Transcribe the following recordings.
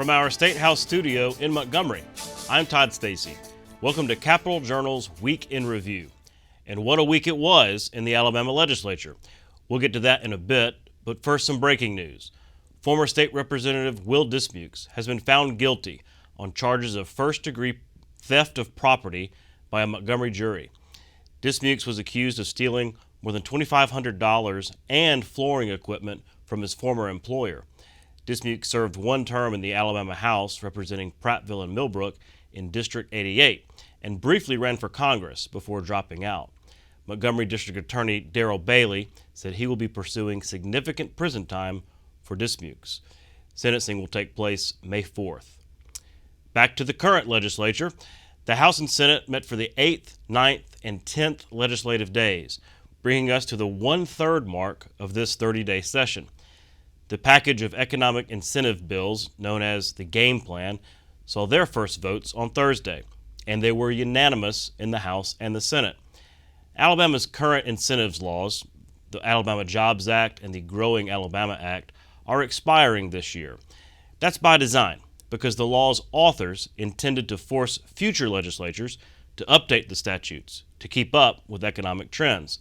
From our State House studio in Montgomery, I'm Todd Stacy. Welcome to Capitol Journal's Week in Review. And what a week it was in the Alabama Legislature. We'll get to that in a bit, but first some breaking news. Former State Representative Will Dismukes has been found guilty on charges of first-degree theft of property by a Montgomery jury. Dismukes was accused of stealing more than $2,500 and flooring equipment from his former employer. Dismukes served one term in the Alabama House representing Prattville and Millbrook in District 88 and briefly ran for Congress before dropping out. Montgomery District Attorney Darrell Bailey said he will be pursuing significant prison time for Dismukes. Sentencing will take place May 4th. Back to the current legislature. The House and Senate met for the 8th, 9th, and 10th legislative days, bringing us to the one-third mark of this 30-day session. The package of economic incentive bills, known as the Game Plan, saw their first votes on Thursday, and they were unanimous in the House and the Senate. Alabama's current incentives laws, the Alabama Jobs Act and the Growing Alabama Act, are expiring this year. That's by design, because the law's authors intended to force future legislatures to update the statutes to keep up with economic trends.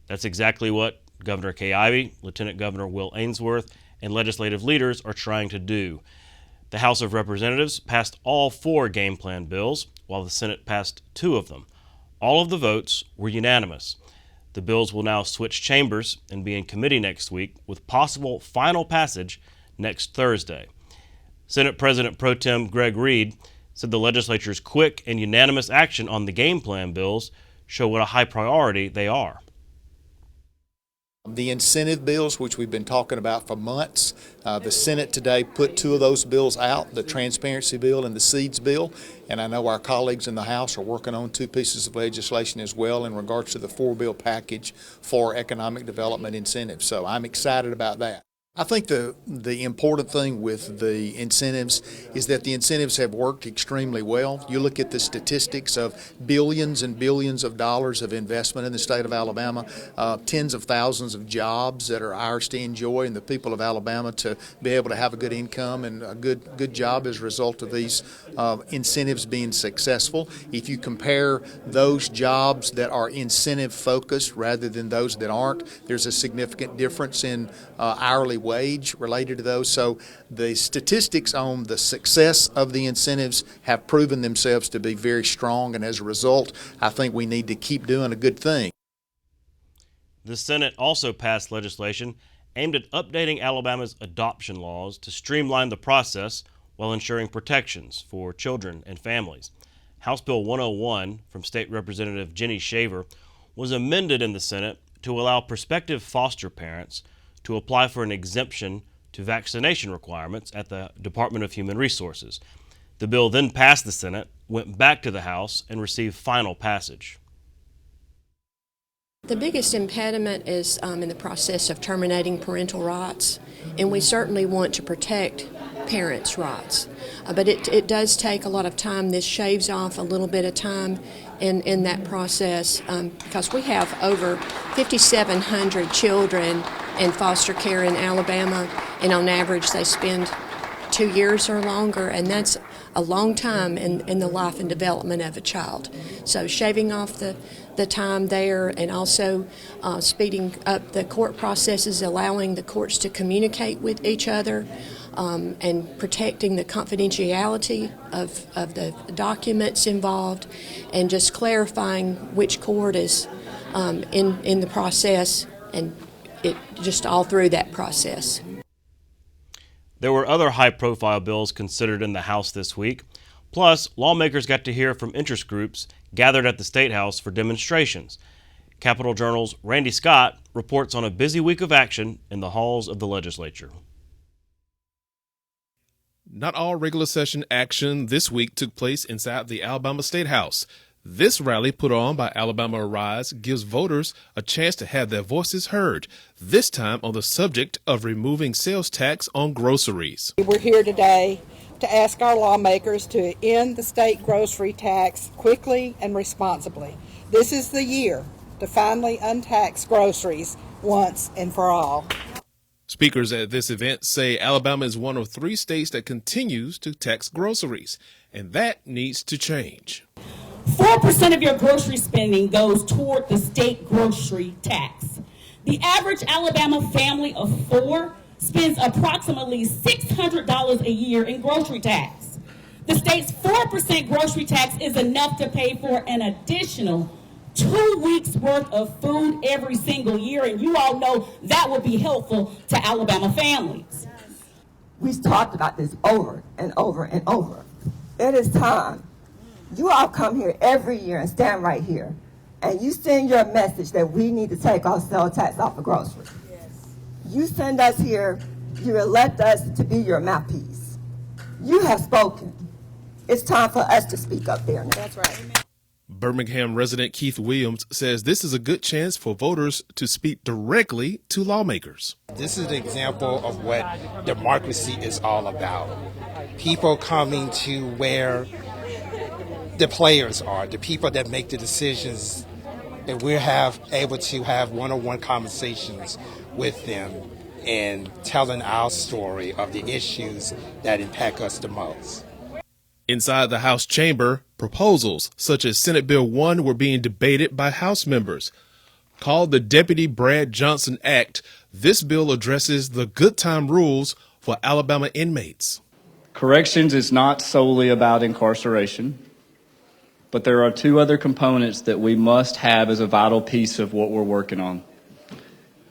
That's exactly what Governor Kay Ivey, Lieutenant Governor Will Ainsworth, and legislative leaders are trying to do. The House of Representatives passed all 4 Game Plan bills, while the Senate passed 2 of them. All of the votes were unanimous. The bills will now switch chambers and be in committee next week, with possible final passage next Thursday. Senate President Pro Tem Greg Reed said the legislature's quick and unanimous action on the Game Plan bills show what a high priority they are. The incentive bills, which we've been talking about for months, the Senate today put 2 of those bills out, the transparency bill and the seeds bill, and I know our colleagues in the House are working on 2 pieces of legislation as well in regards to the 4-bill package for economic development incentives. So I'm excited about that. I think the important thing with the incentives is that the incentives have worked extremely well. You look at the statistics of billions and billions of dollars of investment in the state of Alabama, tens of thousands of jobs that are ours to enjoy, and the people of Alabama to be able to have a good income and a good job as a result of these incentives being successful. If you compare those jobs that are incentive focused rather than those that aren't, there's a significant difference in hourly wage related to those. So the statistics on the success of the incentives have proven themselves to be very strong, and as a result, I think we need to keep doing a good thing. The Senate also passed legislation aimed at updating Alabama's adoption laws to streamline the process while ensuring protections for children and families. House Bill 101 from State Representative Jenny Shaver was amended in the Senate to allow prospective foster parents to apply for an exemption to vaccination requirements at the Department of Human Resources. The bill then passed the Senate, went back to the House, and received final passage. The biggest impediment is in the process of terminating parental rights, and we certainly want to protect parents' rights. But it does take a lot of time. This shaves off a little bit of time in that process because we have over 5,700 children in foster care in Alabama, and on average they spend 2 years or longer, and that's a long time in the life and development of a child. So shaving off the time there, and also speeding up the court processes, allowing the courts to communicate with each other, and protecting the confidentiality of the documents involved, and just clarifying which court is in the process, and it just all through that process. There were other high-profile bills considered in the House this week. Plus, lawmakers got to hear from interest groups gathered at the State House for demonstrations. Capitol Journal's Randy Scott reports on a busy week of action in the halls of the legislature. Not all regular session action this week took place inside the Alabama State House. This rally, put on by Alabama Arise, gives voters a chance to have their voices heard, this time on the subject of removing sales tax on groceries. We're here today to ask our lawmakers to end the state grocery tax quickly and responsibly. This is the year to finally untax groceries once and for all. Speakers at this event say Alabama is one of 3 states that continues to tax groceries, and that needs to change. 4% of your grocery spending goes toward the state grocery tax. The average Alabama family of 4 spends approximately $600 a year in grocery tax. The state's 4% grocery tax is enough to pay for an additional 2 weeks worth of food every single year, and you all know that would be helpful to Alabama families. We've talked about this over and over and over. It is time. You all come here every year and stand right here, and you send your message that we need to take our sales tax off of groceries. Yes. You send us here, you elect us to be your mouthpiece. You have spoken. It's time for us to speak up there now. That's right. Birmingham resident Keith Williams says this is a good chance for voters to speak directly to lawmakers. This is an example of what democracy is all about. People coming to where the players are, the people that make the decisions, that we're able to have one-on-one conversations with them and telling our story of the issues that impact us the most. Inside the House chamber, proposals such as Senate Bill 1 were being debated by House members. Called the Deputy Brad Johnson Act, this bill addresses the good time rules for Alabama inmates. Corrections is not solely about incarceration, but there are 2 other components that we must have as a vital piece of what we're working on.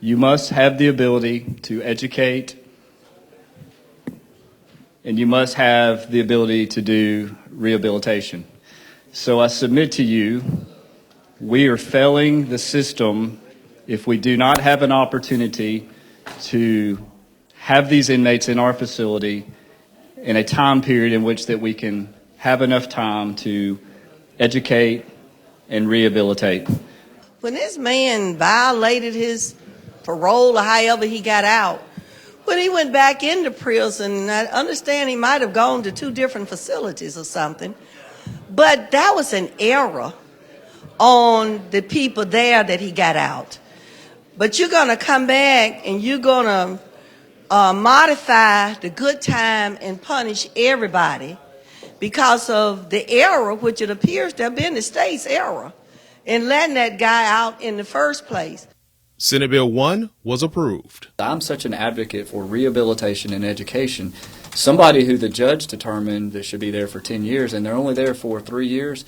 You must have the ability to educate, and you must have the ability to do rehabilitation. So I submit to you, we are failing the system if we do not have an opportunity to have these inmates in our facility in a time period in which that we can have enough time to educate and rehabilitate. When this man violated his parole or however he got out, when he went back into prison, I understand he might have gone to 2 different facilities or something, but that was an error on the people there that he got out. But you're going to come back and you're going to modify the good time and punish everybody because of the error, which it appears to have been the state's error in letting that guy out in the first place. Senate Bill 1 was approved. I'm such an advocate for rehabilitation and education. Somebody who the judge determined that should be there for 10 years and they're only there for 3 years,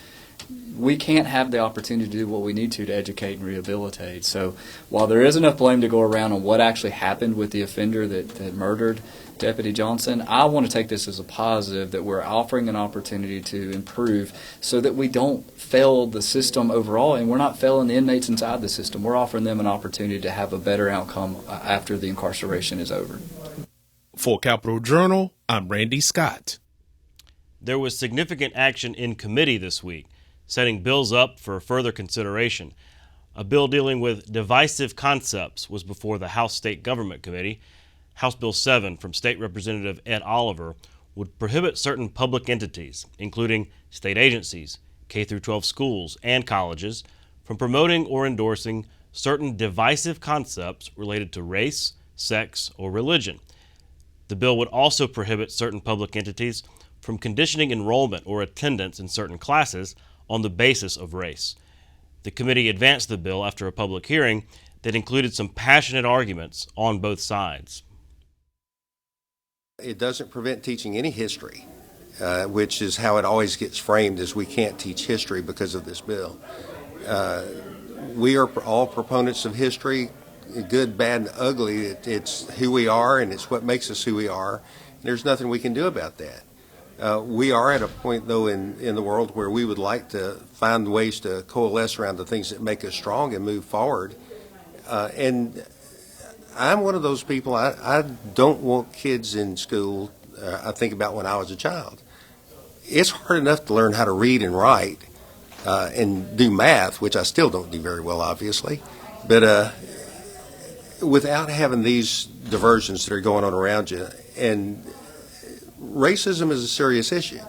we can't have the opportunity to do what we need to educate and rehabilitate. So while there is enough blame to go around on what actually happened with the offender that murdered Deputy Johnson, I want to take this as a positive that we're offering an opportunity to improve so that we don't fail the system overall, and we're not failing the inmates inside the system. We're offering them an opportunity to have a better outcome after the incarceration is over. For Capital Journal, I'm Randy Scott. There was significant action in committee this week, setting bills up for further consideration. A bill dealing with divisive concepts was before the House State Government Committee. House Bill 7 from State Representative Ed Oliver would prohibit certain public entities, including state agencies, K-12 schools, and colleges, from promoting or endorsing certain divisive concepts related to race, sex, or religion. The bill would also prohibit certain public entities from conditioning enrollment or attendance in certain classes on the basis of race. The committee advanced the bill after a public hearing that included some passionate arguments on both sides. It doesn't prevent teaching any history, which is how it always gets framed as we can't teach history because of this bill. We are all proponents of history, good, bad, and ugly. It's who we are, and it's what makes us who we are. And there's nothing we can do about that. We are at a point, though, in the world where we would like to find ways to coalesce around the things that make us strong and move forward. And I'm one of those people, I don't want kids in school. I think about when I was a child. It's hard enough to learn how to read and write and do math, which I still don't do very well, obviously. But without having these diversions that are going on around you, and racism is a serious issue.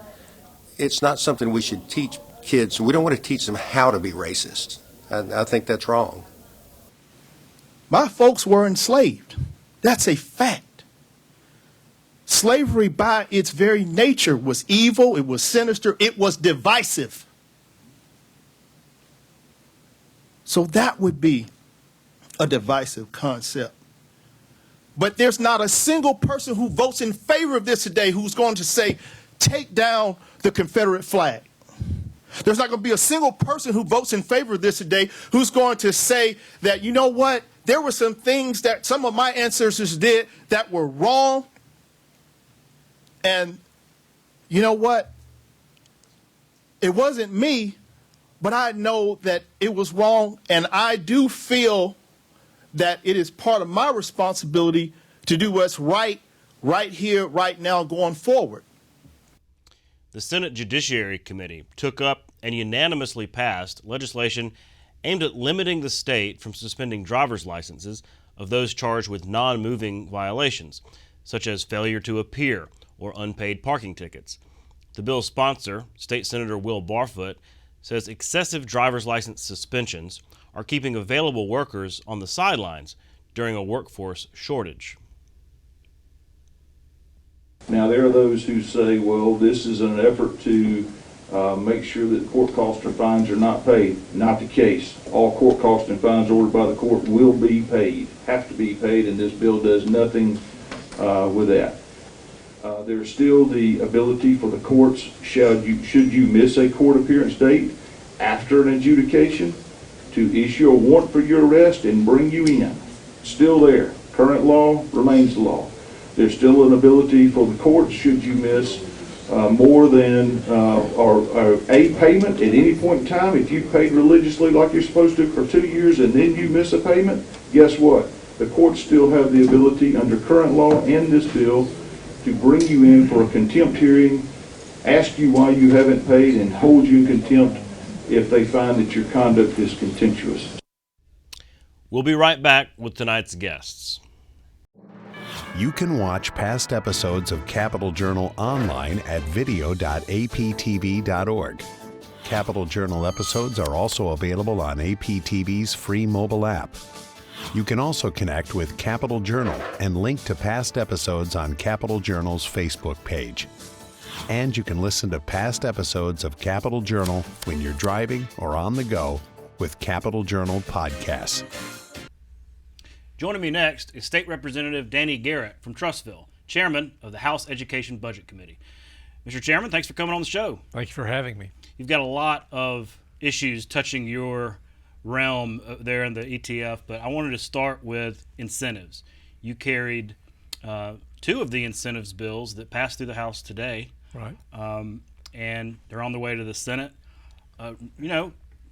It's not something we should teach kids. We don't want to teach them how to be racist. I think that's wrong. My folks were enslaved. That's a fact. Slavery by its very nature was evil, it was sinister, it was divisive. So that would be a divisive concept. But there's not a single person who votes in favor of this today who's going to say, take down the Confederate flag. There's not going to be a single person who votes in favor of this today who's going to say that, you know what, there were some things that some of my ancestors did that were wrong. And you know what? It wasn't me, but I know that it was wrong. And I do feel that it is part of my responsibility to do what's right here, right now, going forward. The Senate Judiciary Committee took up and unanimously passed legislation aimed at limiting the state from suspending driver's licenses of those charged with non-moving violations, such as failure to appear or unpaid parking tickets. The bill's sponsor, State Senator Will Barfoot, says excessive driver's license suspensions are keeping available workers on the sidelines during a workforce shortage. Now, there are those who say, well, this is an effort to make sure that court costs or fines are not paid. Not the case. All court costs and fines ordered by the court will be paid, have to be paid, and this bill does nothing with that. There's still the ability for the courts, should you miss a court appearance date after an adjudication, to issue a warrant for your arrest and bring you in. Still there. Current law remains the law. There's still an ability for the courts, should you miss more than or a payment at any point in time, if you paid religiously like you're supposed to for 2 years and then you miss a payment, guess what? The courts still have the ability under current law and this bill to bring you in for a contempt hearing, ask you why you haven't paid, and hold you in contempt if they find that your conduct is contemptuous. We'll be right back with tonight's guests. You can watch past episodes of Capital Journal online at video.aptv.org. Capital Journal episodes are also available on APTV's free mobile app. You can also connect with Capital Journal and link to past episodes on Capital Journal's Facebook page. And you can listen to past episodes of Capital Journal when you're driving or on the go with Capital Journal podcasts. Joining me next is State Representative Danny Garrett from Trussville, Chairman of the House Education Budget Committee. Mr. Chairman, thanks for coming on the show. Thank you for having me. You've got a lot of issues touching your realm there in the ETF, but I wanted to start with incentives. You carried two of the incentives bills that passed through the House today. Right. And they're on their way to the Senate.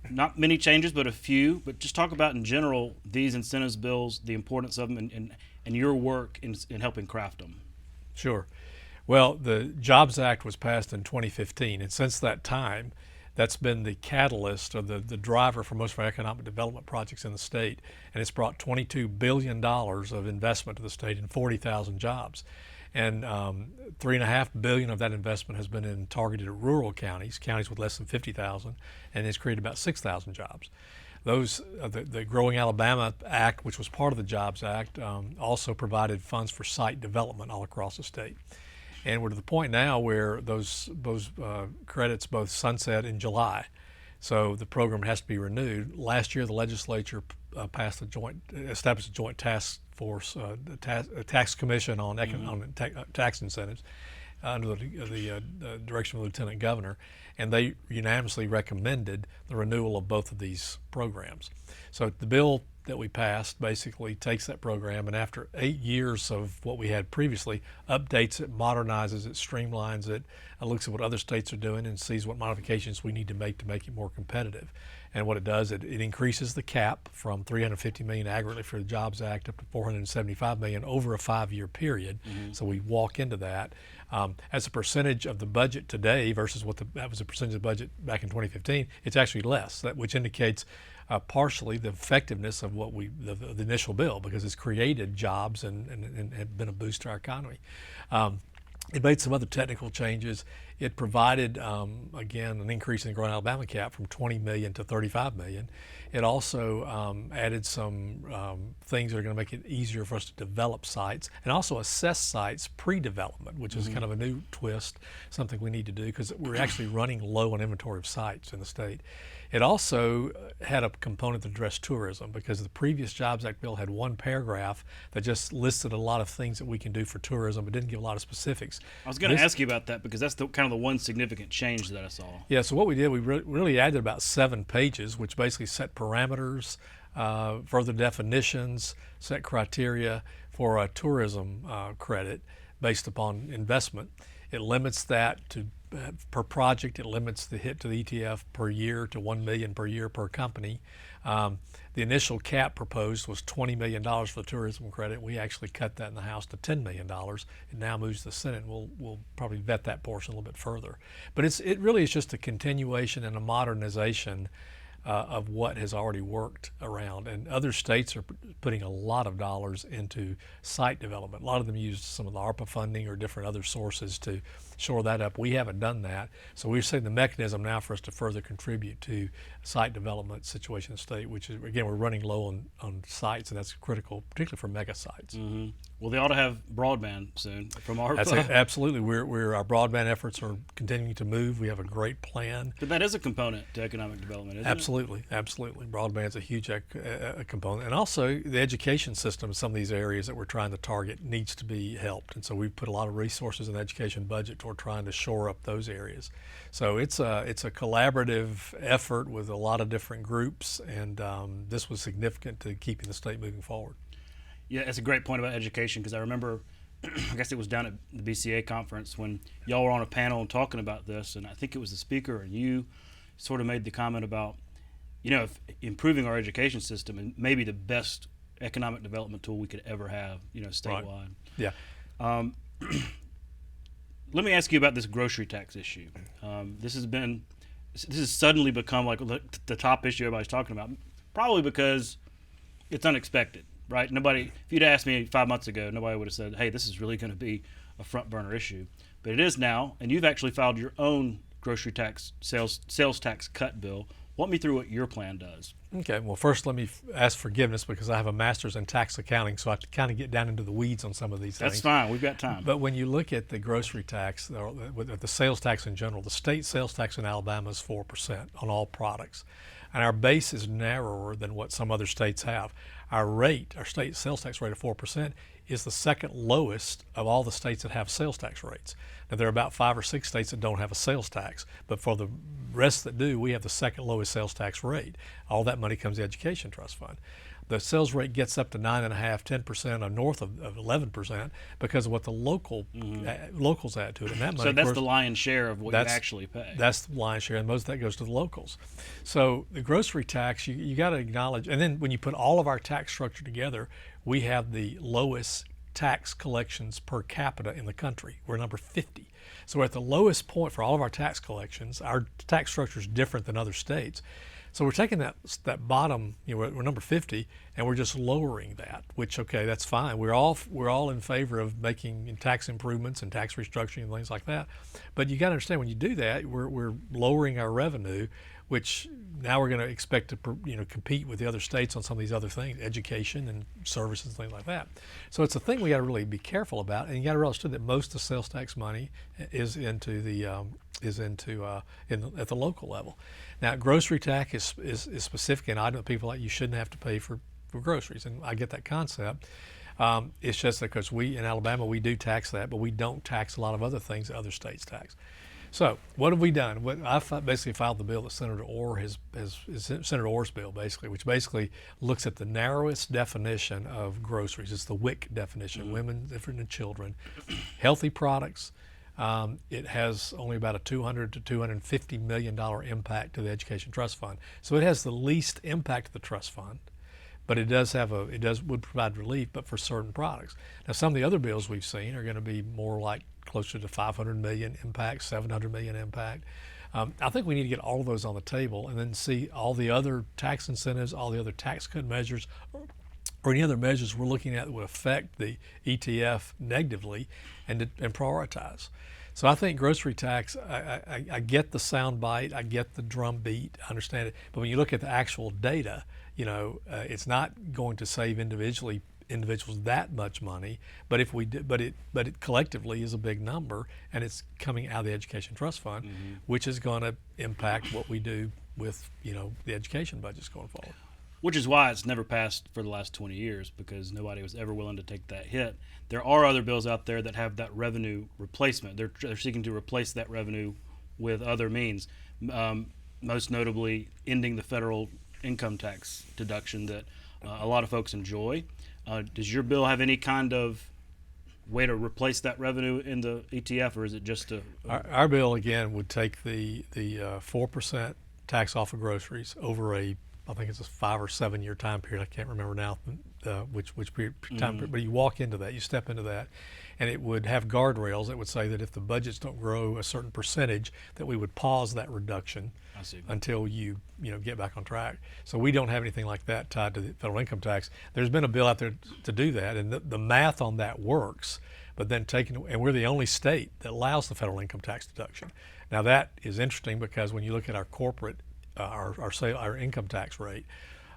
Not many changes, but a few. But just talk about, in general, these incentives bills, the importance of them, and your work in helping craft them. Sure. Well, the Jobs Act was passed in 2015, and since that time, that's been the catalyst or the driver for most of our economic development projects in the state, and it's brought $22 billion of investment to the state and 40,000 jobs. And $3.5 billion of that investment has been in targeted rural counties with less than 50,000, and it's created about 6,000 jobs. Those, the Growing Alabama Act, which was part of the Jobs Act, also provided funds for site development all across the state. And we're to the point now where those credits both sunset in July, so the program has to be renewed. Last year, the legislature established a joint task force, a tax commission on tax incentives under the direction of the Lieutenant Governor, and they unanimously recommended the renewal of both of these programs. So the bill that we passed basically takes that program, and after 8 years of what we had previously, updates it, modernizes it, streamlines it, looks at what other states are doing and sees what modifications we need to make it more competitive. And what it does, it increases the cap from $350 million aggregately for the Jobs Act up to $475 million over a 5-year period. Mm-hmm. So we walk into that. As a percentage of the budget today versus that was a percentage of the budget back in 2015, it's actually less, which indicates partially the effectiveness of the initial bill, because it's created jobs and been a boost to our economy. It made some other technical changes. It provided, again, an increase in the Growing Alabama cap from 20 million to 35 million. It also added some things that are going to make it easier for us to develop sites and also assess sites pre-development, which is kind of a new twist, something we need to do because we're actually running low on inventory of sites in the state. It also had a component that addressed tourism because the previous Jobs Act bill had one paragraph that just listed a lot of things that we can do for tourism, but didn't give a lot of specifics. I was going to ask you about that because that's kind of the one significant change that I saw. Yeah, so what we did, we really added about 7 pages, which basically set parameters, further definitions, set criteria for a tourism credit based upon investment. It limits that to per project. It limits the hit to the ETF per year to $1 million per year per company. The initial cap proposed was $20 million for the tourism credit. We actually cut that in the House to $10 million. It now moves to the Senate. We'll probably vet that portion a little bit further. But it really is just a continuation and a modernization of what has already worked around. And other states are putting a lot of dollars into site development. A lot of them use some of the ARPA funding or different other sources to shore that up. We haven't done that. So we're setting the mechanism now for us to further contribute to site development situation in the state, which is, again, we're running low on sites, and that's critical, particularly for mega sites. Mm-hmm. Well, they ought to have broadband soon from ARPA. That's absolutely. Our broadband efforts are continuing to move. We have a great plan. But that is a component to economic development, isn't it? Absolutely. Broadband's a huge component. And also the education system in some of these areas that we're trying to target needs to be helped. And so we've put a lot of resources in the education budget toward trying to shore up those areas. So it's a collaborative effort with a lot of different groups, and this was significant to keeping the state moving forward. Yeah, it's a great point about education because I remember, I guess it was down at the BCA conference when y'all were on a panel and talking about this, and I think it was the speaker and you sort of made the comment about, if improving our education system and maybe the best economic development tool we could ever have, statewide. Right. Yeah. Let me ask you about this grocery tax issue. This has suddenly become like the top issue everybody's talking about, probably because it's unexpected. Right? If you'd asked me 5 months ago, nobody would have said, hey, this is really going to be a front burner issue. But it is now, and you've actually filed your own grocery tax, sales tax cut bill. Walk me through what your plan does. Okay, well, first let me ask forgiveness because I have a master's in tax accounting, so I have to kind of get down into the weeds on some of these things. That's fine, we've got time. But when you look at the grocery tax, or the sales tax in general, the state sales tax in Alabama is 4% on all products. And our base is narrower than what some other states have. Our state sales tax rate of 4% is the second lowest of all the states that have sales tax rates. Now, there are about 5 or 6 states that don't have a sales tax, but for the rest that do, we have the second lowest sales tax rate. All that money comes to the Education Trust Fund. The sales rate gets up to 9.5%, 10%, or north of 11% because of what the locals add to it. And that money, so that's the lion's share of what you actually pay. That's the lion's share, and most of that goes to the locals. So the grocery tax, you got to acknowledge, and then when you put all of our tax structure together, we have the lowest tax collections per capita in the country. We're number 50. So we're at the lowest point for all of our tax collections. Our tax structure is different than other states. So we're taking that bottom, we're number 50, and we're just lowering that, which, okay, that's fine. We're all in favor of making tax improvements and tax restructuring and things like that. But you got to understand, when you do that, we're lowering our revenue, which now we're going to expect to compete with the other states on some of these other things, education and services and things like that. So it's a thing we got to really be careful about, and you got to realize too that most of the sales tax money is at the local level. Now, grocery tax is specific, and I know people like you shouldn't have to pay for groceries, and I get that concept. It's just that because we in Alabama we do tax that, but we don't tax a lot of other things that other states tax. So what have we done? I basically filed the bill that Senator Orr is Senator Orr's bill, basically, which basically looks at the narrowest definition of groceries. It's the WIC definition: women, infant, and children, healthy products. It has only about a $200 to $250 million impact to the Education Trust Fund. So it has the least impact to the trust fund, but it would provide relief, but for certain products. Now, some of the other bills we've seen are going to be more like closer to $500 million impact, $700 million impact. I think we need to get all of those on the table and then see all the other tax incentives, all the other tax cut measures, or any other measures we're looking at that would affect the ETF negatively, and prioritize. So I think grocery tax, I get the sound bite, I get the drum beat, I understand it. But when you look at the actual data, it's not going to save individuals that much money. But if we do, but it collectively is a big number, and it's coming out of the Education Trust Fund, which is going to impact what we do with the education budgets going forward. Which is why it's never passed for the last 20 years, because nobody was ever willing to take that hit. There are other bills out there that have that revenue replacement. They're seeking to replace that revenue with other means, most notably ending the federal income tax deduction that a lot of folks enjoy. Does your bill have any kind of way to replace that revenue in the ETF, or is it just Our bill, again, would take the 4% tax off of groceries over I think it's a 5 or 7 year time period. I can't remember now which period time period, but you walk into that, you step into that, and it would have guardrails that would say that if the budgets don't grow a certain percentage, that we would pause that reduction until you get back on track. So we don't have anything like that tied to the federal income tax. There's been a bill out there to do that, and the math on that works. But then and we're the only state that allows the federal income tax deduction. Now that is interesting because when you look at our corporate our income tax rate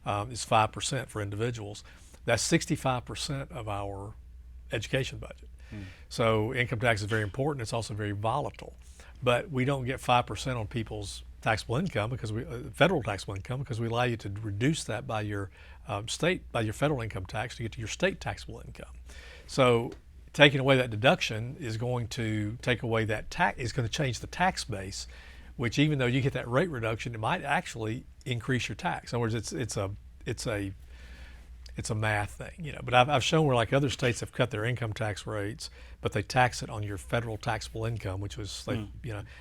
is 5% for individuals. That's 65% of our education budget. So income tax is very important. It's also very volatile. But we don't get 5% on people's taxable income because federal taxable income, because we allow you to reduce that by your federal income tax to get to your state taxable income. So taking away that deduction is going to take away that tax. Is going to change the tax base, which even though you get that rate reduction, it might actually increase your tax. In other words, it's a math thing, But I've shown where like other states have cut their income tax rates, but they tax it on your federal taxable income, which was like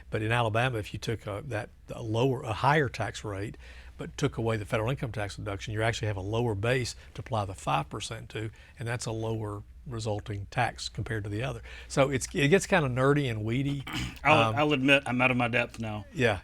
But in Alabama, if you took a higher tax rate, but took away the federal income tax deduction, you actually have a lower base to apply the 5% to, and that's a lower resulting tax compared to the other. So it gets kind of nerdy and weedy. I'll admit I'm out of my depth now. Yeah.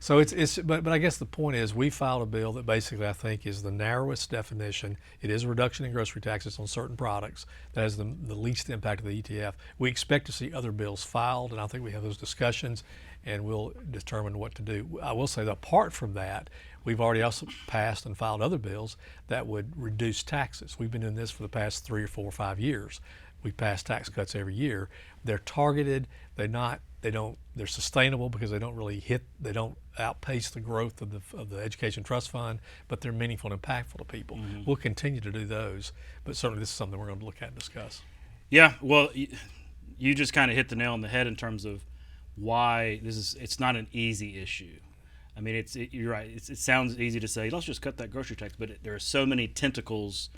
So but I guess the point is we filed a bill that basically I think is the narrowest definition. It is a reduction in grocery taxes on certain products that has the least impact of the ETF. We expect to see other bills filed, and I think we have those discussions, and we'll determine what to do. I will say that apart from that, we've already also passed and filed other bills that would reduce taxes. We've been doing this for the past 3 or 4 or 5 years. We pass tax cuts every year. They're targeted. They're sustainable because they don't outpace the growth of the Education Trust Fund, but they're meaningful and impactful to people. We'll continue to do those, but certainly this is something we're going to look at and discuss. Yeah, well, you just kind of hit the nail on the head in terms of why it's not an easy issue. I mean, you're right. It sounds easy to say, let's just cut that grocery tax, but there are so many tentacles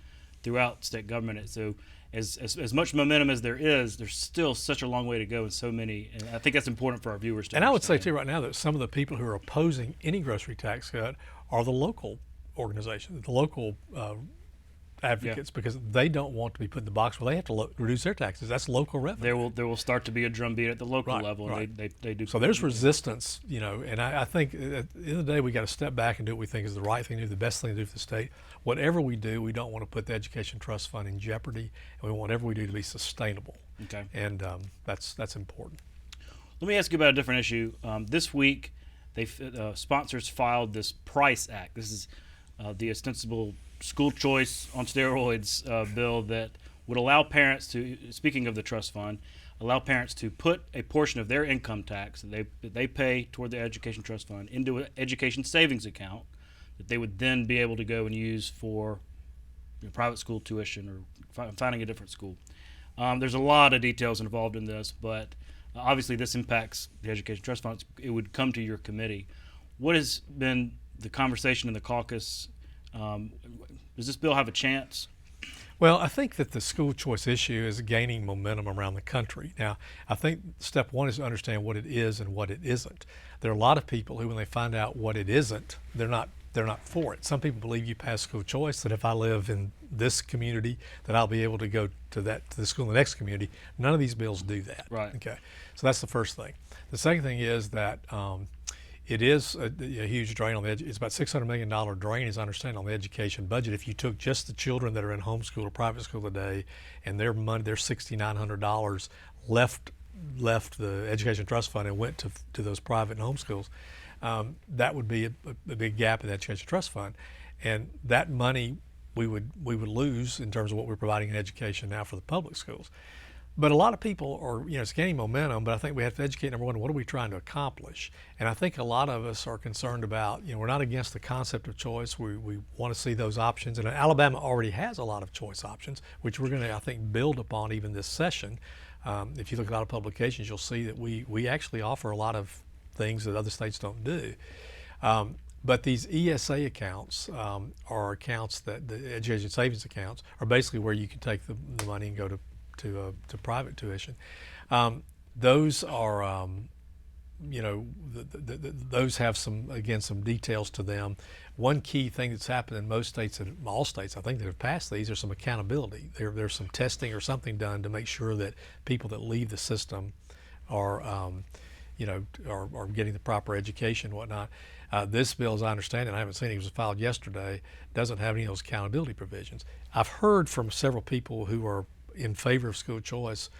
throughout state government. So as much momentum as there is, there's still such a long way to go in so many. And I think that's important for our viewers to understand. I would say, too, right now that some of the people who are opposing any grocery tax cut are the local organizations, the local advocates, because they don't want to be put in the box where they have to reduce their taxes. That's local revenue. There will start to be a drumbeat at the local level. Right. And they do. So there's resistance, and I think at the end of the day we got to step back and do what we think is the right thing to do, the best thing to do for the state. Whatever we do, we don't want to put the Education Trust Fund in jeopardy, and we want whatever we do to be sustainable. Okay. And that's important. Let me ask you about a different issue. This week, sponsors filed this PRICE Act. This is the ostensible school choice on steroids bill that would allow parents to, speaking of the trust fund, allow parents to put a portion of their income tax that they pay toward the education trust fund into an education savings account that they would then be able to go and use for private school tuition or finding a different school. There's a lot of details involved in this, but obviously this impacts the education trust fund. It would come to your committee. What has been the conversation in the caucus? Does this bill have a chance? Well, I think that the school choice issue is gaining momentum around the country. Now, I think step one is to understand what it is and what it isn't. There are a lot of people who, when they find out what it isn't, they're not for it. Some people believe you pass school choice, that if I live in this community, that I'll be able to go to the school in the next community. None of these bills do that. Right. Okay. So that's the first thing. The second thing is that it is a huge drain on the it's about $600 million drain, as I understand, on the education budget. If you took just the children that are in homeschool or private school today, and their money, their $6,900 left left the education trust fund and went to those private and homeschools, that would be a big gap in the education trust fund, and that money we would lose in terms of what we're providing in education now for the public schools. But a lot of people are, it's gaining momentum, but I think we have to educate, number one, what are we trying to accomplish? And I think a lot of us are concerned about, we're not against the concept of choice. We want to see those options. And Alabama already has a lot of choice options, which we're going to, I think, build upon even this session. If you look at a lot of publications, you'll see that we actually offer a lot of things that other states don't do. But these ESA accounts are accounts that the education savings accounts are basically where you can take the money and go to private tuition. Those are, those have some details to them. One key thing that's happened in most states, and all states, I think, that have passed these, there's some accountability. There's some testing or something done to make sure that people that leave the system are getting the proper education and whatnot. This bill, as I understand it, I haven't seen it, was filed yesterday, doesn't have any of those accountability provisions. I've heard from several people who are in favor of school choice,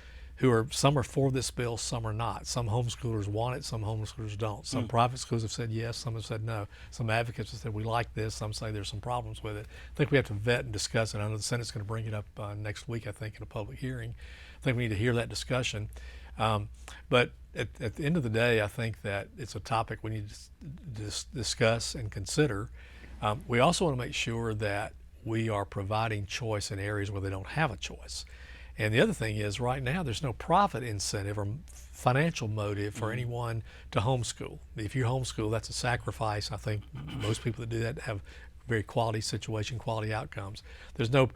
some are for this bill, some are not. Some homeschoolers want it, some homeschoolers don't. Some private schools have said yes, some have said no. Some advocates have said we like this, some say there's some problems with it. I think we have to vet and discuss it. I know the Senate's going to bring it up next week, I think, in a public hearing. I think we need to hear that discussion. But at the end of the day, I think that it's a topic we need to discuss and consider. We also want to make sure that we are providing choice in areas where they don't have a choice. And the other thing is, right now, there's no profit incentive or financial motive for anyone to homeschool. If you homeschool, that's a sacrifice. I think most people that do that have very quality situation, quality outcomes. There's no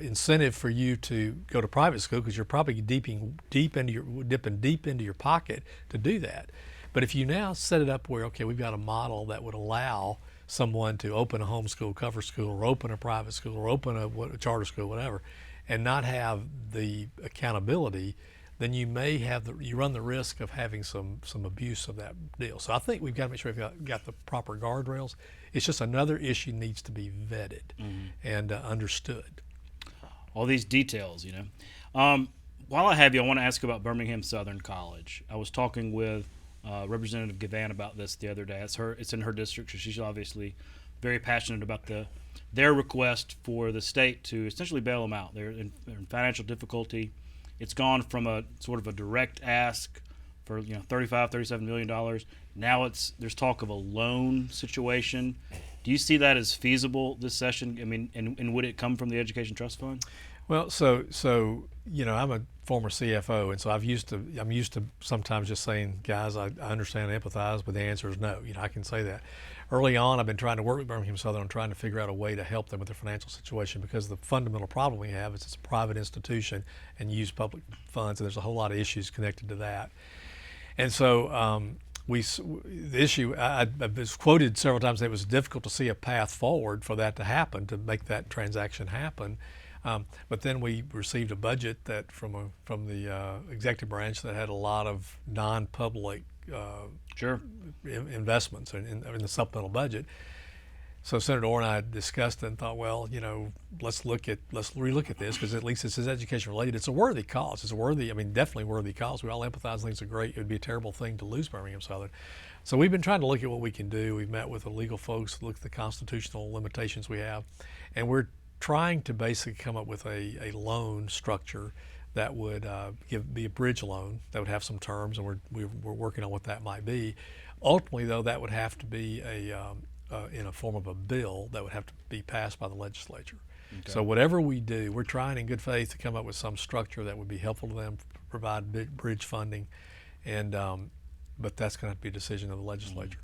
incentive for you to go to private school because you're probably dipping deep into your pocket to do that. But if you now set it up where, okay, we've got a model that would allow someone to open a homeschool cover school or open a private school or open a charter school, whatever, and not have the accountability, then you may you run the risk of having some abuse of that deal. So I think we've got to make sure we've got the proper guardrails. It's just another issue needs to be vetted and understood. All these details, While I have you, I want to ask about Birmingham Southern College. I was talking with Representative Gavan about this the other day. It's in her district, so she's obviously very passionate about their request for the state to essentially bail them out. They're in financial difficulty. It's gone from a sort of a direct ask for $37 million. Now there's talk of a loan situation. Do you see that as feasible this session? I mean, and would it come from the Education Trust Fund? Well, so I'm a former CFO, and so I'm used to sometimes just saying, guys, I understand and empathize, but the answer is no. I can say that. Early on, I've been trying to work with Birmingham Southern on trying to figure out a way to help them with their financial situation, because the fundamental problem we have is it's a private institution and you use public funds, and there's a whole lot of issues connected to that. And so the issue, I was quoted several times that it was difficult to see a path forward for that to happen, to make that transaction happen. But then we received a budget that from the executive branch that had a lot of non-public investments in the supplemental budget. So Senator Orr and I discussed it and thought, well, let's relook at this, because at least this is education related. It's a worthy cause. Definitely worthy cause. We all empathize. Things are great. It would be a terrible thing to lose Birmingham Southern. So we've been trying to look at what we can do. We've met with the legal folks, look at the constitutional limitations we have, and we're trying to basically come up with a loan structure that would be a bridge loan that would have some terms, and we're working on what that might be. Ultimately, though, that would have to be in a form of a bill that would have to be passed by the legislature. Okay. So whatever we do, we're trying in good faith to come up with some structure that would be helpful to them, provide bridge funding, and but that's going to have to be a decision of the legislature.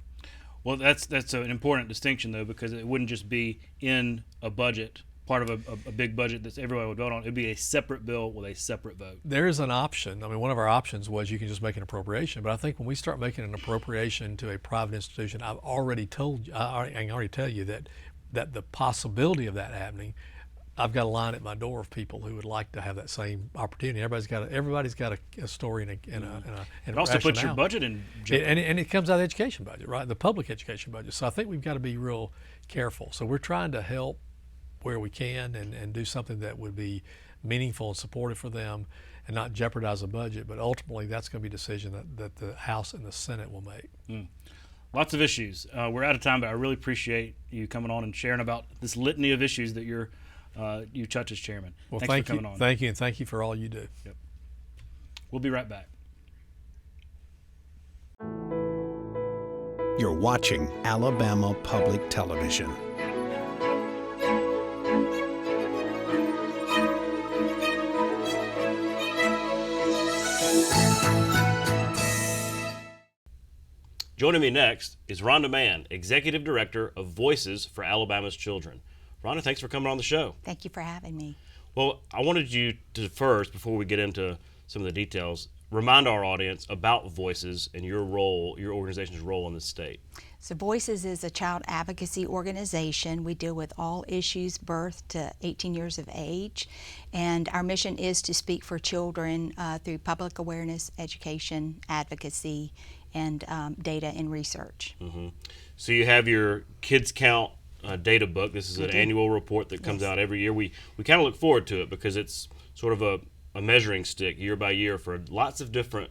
Well, that's an important distinction, though, because it wouldn't just be in a budget, part of a big budget that everybody would vote on. It would be a separate bill with a separate vote. There is an option. One of our options was you can just make an appropriation, but I think when we start making an appropriation to a private institution, I can already tell you that the possibility of that happening, I've got a line at my door of people who would like to have that same opportunity. Everybody's got a story and it also puts your budget in jeopardy. And it comes out of the education budget, right? The public education budget. So I think we've got to be real careful. So we're trying to help where we can and do something that would be meaningful and supportive for them and not jeopardize the budget. But ultimately, that's going to be a decision that the House and the Senate will make. Lots of issues. We're out of time, but I really appreciate you coming on and sharing about this litany of issues that you touch as chairman. Well, Thanks for coming on. Thank you, and thank you for all you do. Yep. We'll be right back. You're watching Alabama Public Television. Joining me next is Rhonda Mann, Executive Director of Voices for Alabama's Children. Rhonda, thanks for coming on the show. Thank you for having me. Well, I wanted you to first, before we get into some of the details, remind our audience about Voices and your role, your organization's role in the state. So Voices is a child advocacy organization. We deal with all issues birth to 18 years of age, and our mission is to speak for children through public awareness, education, advocacy, and data and research. Mm-hmm. So you have your Kids Count data book. This is an annual report that comes out every year. We kind of look forward to it because it's sort of a measuring stick year by year for lots of different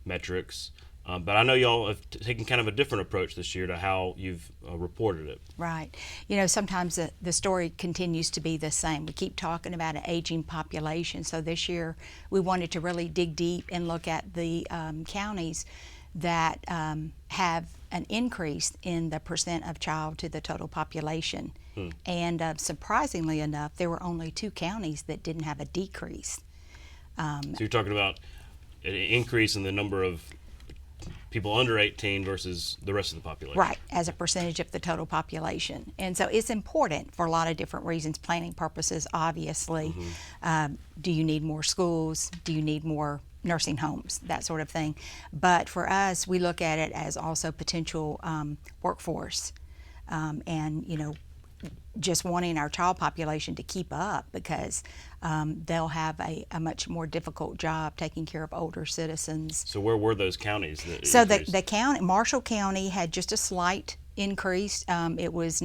metrics. But I know y'all have taken kind of a different approach this year to how you've reported it. Right. You know, sometimes the story continues to be the same. We keep talking about an aging population. So this year we wanted to really dig deep and look at the counties that have an increase in the percent of child to the total population. And surprisingly enough, there were only 2 counties that didn't have a decrease. So you're talking about an increase in the number of people under 18 versus the rest of the population. Right, as a percentage of the total population. And so it's important for a lot of different reasons, planning purposes, obviously. Do you need more schools? Do you need more nursing homes? That sort of thing. But for us, we look at it as also potential workforce. And, you know, just wanting our child population to keep up because they'll have a much more difficult job taking care of older citizens. So where were those counties that So increased? the county, Marshall County had just a slight increase. It was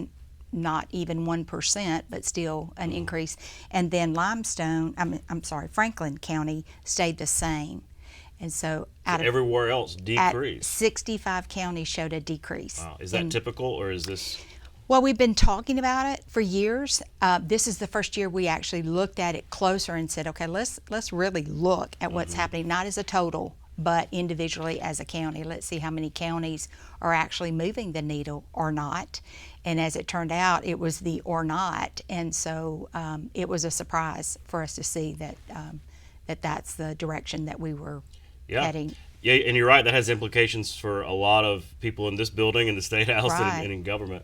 not even 1%, but still an increase. And then Franklin County stayed the same. And so everywhere else decreased. 65 counties showed a decrease. Wow. Is that typical, or is this? Well, we've been talking about it for years. This is the first year we actually looked at it closer and said, okay, let's really look at what's happening, not as a total, but individually as a county. Let's see how many counties are actually moving the needle or not. And as it turned out, it was the or not. And so it was a surprise for us to see that that's the direction that we were heading. Yeah, and you're right. That has implications for a lot of people in this building, in the State House, and in government.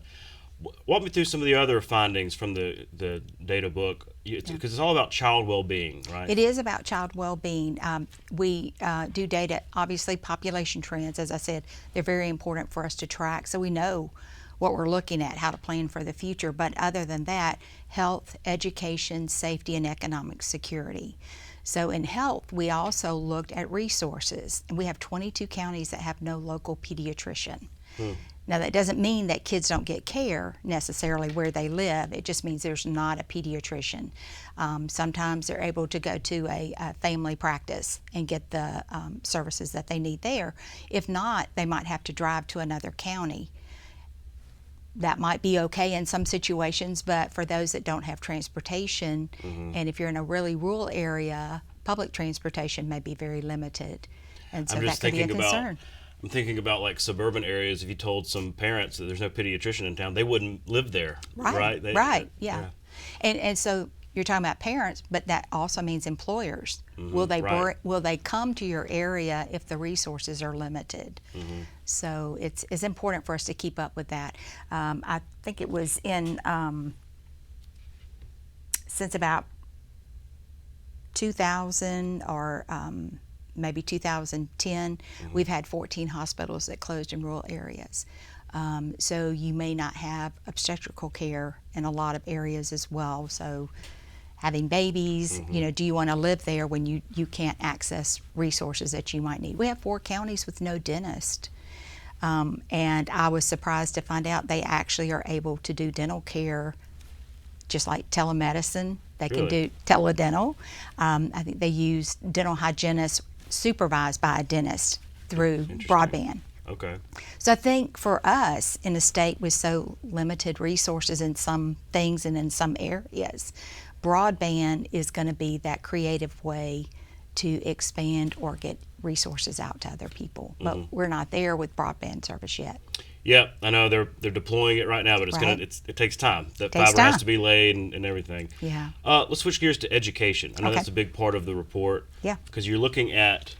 Walk me through some of the other findings from the data book, because it's all about child well-being, right? It is about child well-being. We do data, obviously population trends, as I said, they're very important for us to track, so we know what we're looking at, how to plan for the future. But other than that, health, education, safety, and economic security. So in health, we also looked at resources, and we have 22 counties that have no local pediatrician. Now, that doesn't mean that kids don't get care necessarily where they live. It just means there's not a pediatrician. Sometimes they're able to go to a family practice and get the services that they need there. If not, they might have to drive to another county. That might be okay in some situations, but for those that don't have transportation, and if you're in a really rural area, public transportation may be very limited. And so that could be a concern. I'm thinking about like suburban areas. If you told some parents that there's no pediatrician in town, they wouldn't live there, right? Yeah. And so you're talking about parents, but that also means employers. Will they come to your area if the resources are limited? So it's important for us to keep up with that. I think it was in since about 2000 or maybe 2010, we've had 14 hospitals that closed in rural areas. So you may not have obstetrical care in a lot of areas as well. So having babies, you know, do you want to live there when you can't access resources that you might need? We have 4 counties with no dentist. And I was surprised to find out they actually are able to do dental care just like telemedicine. They can Really? do teledental. I think they use dental hygienists supervised by a dentist through broadband. Okay. So I think for us in a state with so limited resources in some things and in some areas, broadband is going to be that creative way to expand or get resources out to other people. But we're not there with broadband service yet. Yeah, I know they're deploying it right now, but it takes time. That fiber has to be laid and everything. Yeah. Let's switch gears to education. I know that's a big part of the report. Yeah. Because you're looking at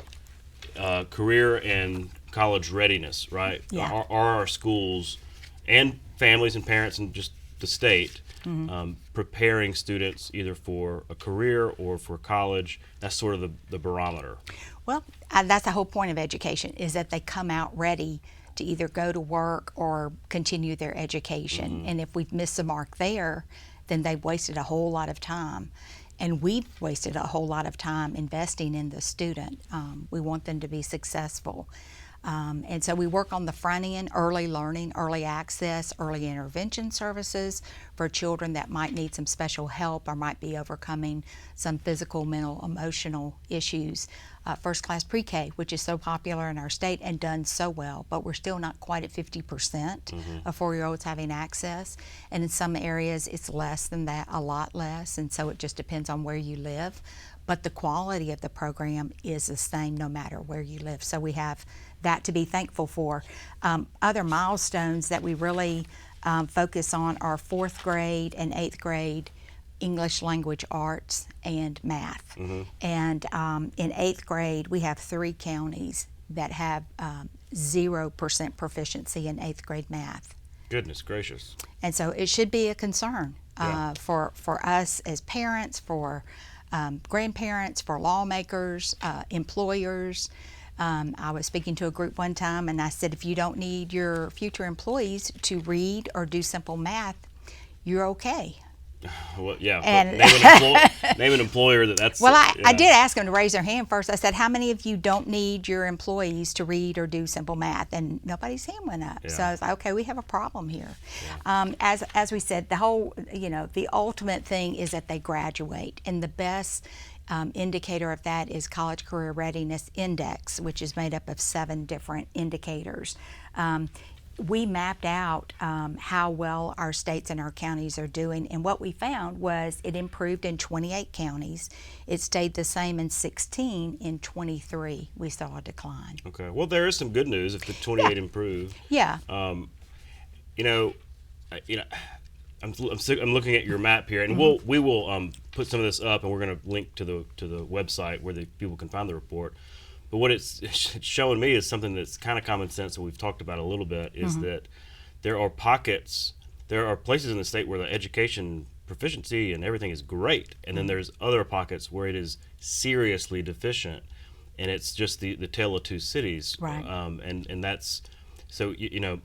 career and college readiness, right? Yeah. Are our schools and families and parents and just the state preparing students either for a career or for college? That's sort of the barometer. Well, that's the whole point of education, is that they come out ready to either go to work or continue their education. And if we've missed the mark there, then they've wasted a whole lot of time. And we've wasted a whole lot of time investing in the student. We want them to be successful. And so we work on the front end, early learning, early access, early intervention services for children that might need some special help or might be overcoming some physical, mental, emotional issues. First class pre-K, which is so popular in our state and done so well, but we're still not quite at 50% of 4-year-olds having access. And in some areas it's less than that, a lot less, and so it just depends on where you live. But the quality of the program is the same no matter where you live. So we have that to be thankful for. Other milestones that we really focus on are 4th grade and 8th grade English language arts and math. And in 8th grade, we have 3 counties that have 0% proficiency in 8th grade math. Goodness gracious. And so it should be a concern for us as parents, for grandparents, for lawmakers, employers. I was speaking to a group one time and I said, if you don't need your future employees to read or do simple math, you're okay. Well, yeah, And name an employer that's... Well, I did ask them to raise their hand first. I said, how many of you don't need your employees to read or do simple math? And nobody's hand went up. So I was like, okay, we have a problem here. As we said, the whole, the ultimate thing is that they graduate. And the best indicator of that is College Career Readiness Index, which is made up of 7 different indicators. We mapped out how well our states and our counties are doing, and what we found was it improved in 28 counties. It stayed the same in 16. In 23, we saw a decline. Okay. Well, there is some good news if the 28 improved. Yeah. I'm looking at your map here, and we will put some of this up, and we're going to link to the website where the people can find the report. But what it's showing me is something that's kind of common sense that we've talked about a little bit, is that there are places in the state where the education proficiency and everything is great, and then there's other pockets where it is seriously deficient, and it's just the tale of two cities. Right. And that's, so,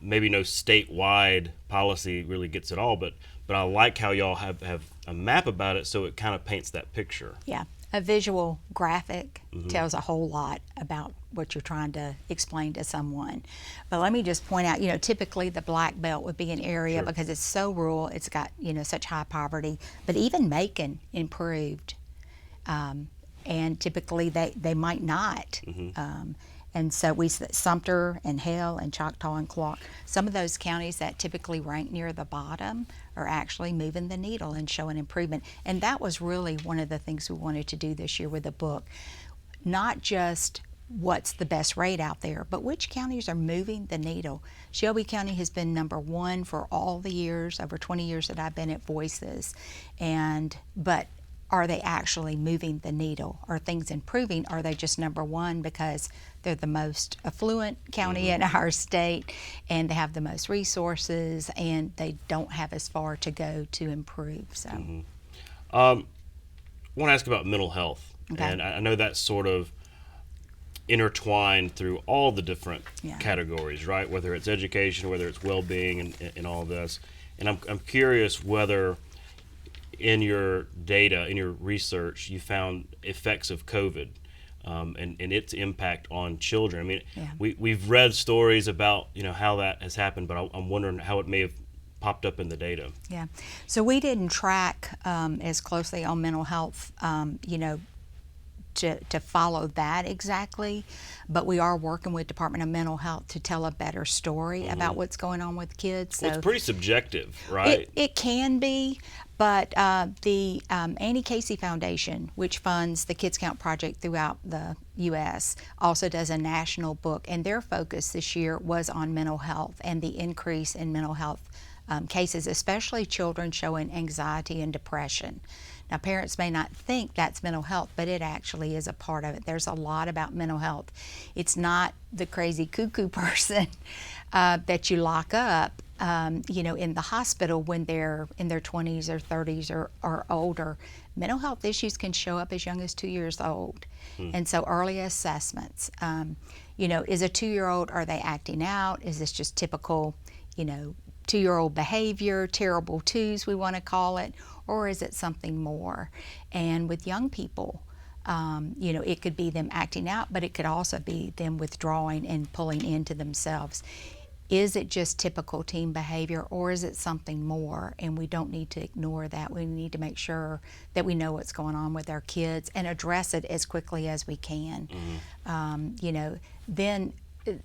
maybe no statewide policy really gets it all, but I like how y'all have a map about it, so it kind of paints that picture. Yeah. A visual graphic tells a whole lot about what you're trying to explain to someone. But let me just point out, typically the Black Belt would be an area because it's so rural, it's got, such high poverty. But even Macon improved. And typically they might not. And so Sumter and Hale and Choctaw and Clark, some of those counties that typically rank near the bottom are actually moving the needle and showing improvement. And that was really one of the things we wanted to do this year with the book. Not just what's the best rate out there, but which counties are moving the needle. Shelby County has been #1 for all the years, over 20 years that I've been at Voices. But are they actually moving the needle? Are things improving? Are they just #1 because they're the most affluent county in our state and they have the most resources and they don't have as far to go to improve? So, I want to ask about mental health. Okay. And I know that's sort of intertwined through all the different categories, right? Whether it's education, whether it's well-being and all this. And I'm curious whether in your data, in your research, you found effects of COVID and its impact on children. I mean, we've read stories about how that has happened, but I'm wondering how it may have popped up in the data. Yeah. So we didn't track as closely on mental health, to follow that exactly, but we are working with Department of Mental Health to tell a better story about what's going on with kids. Well, So it's pretty subjective, right? it can be, but the Annie Casey Foundation, which funds the Kids Count Project throughout the U.S., also does a national book, and their focus this year was on mental health and the increase in mental health cases, especially children showing anxiety and depression. Now, parents may not think that's mental health, but it actually is a part of it. There's a lot about mental health. It's not the crazy cuckoo person that you lock up, in the hospital when they're in their 20s or 30s or older. Mental health issues can show up as young as 2 years old. And so early assessments, is a 2-year-old, are they acting out? Is this just typical, 2-year-old behavior, terrible twos we want to call it, or is it something more? And with young people, it could be them acting out, but it could also be them withdrawing and pulling into themselves. Is it just typical teen behavior, or is it something more? And we don't need to ignore that. We need to make sure that we know what's going on with our kids and address it as quickly as we can. Then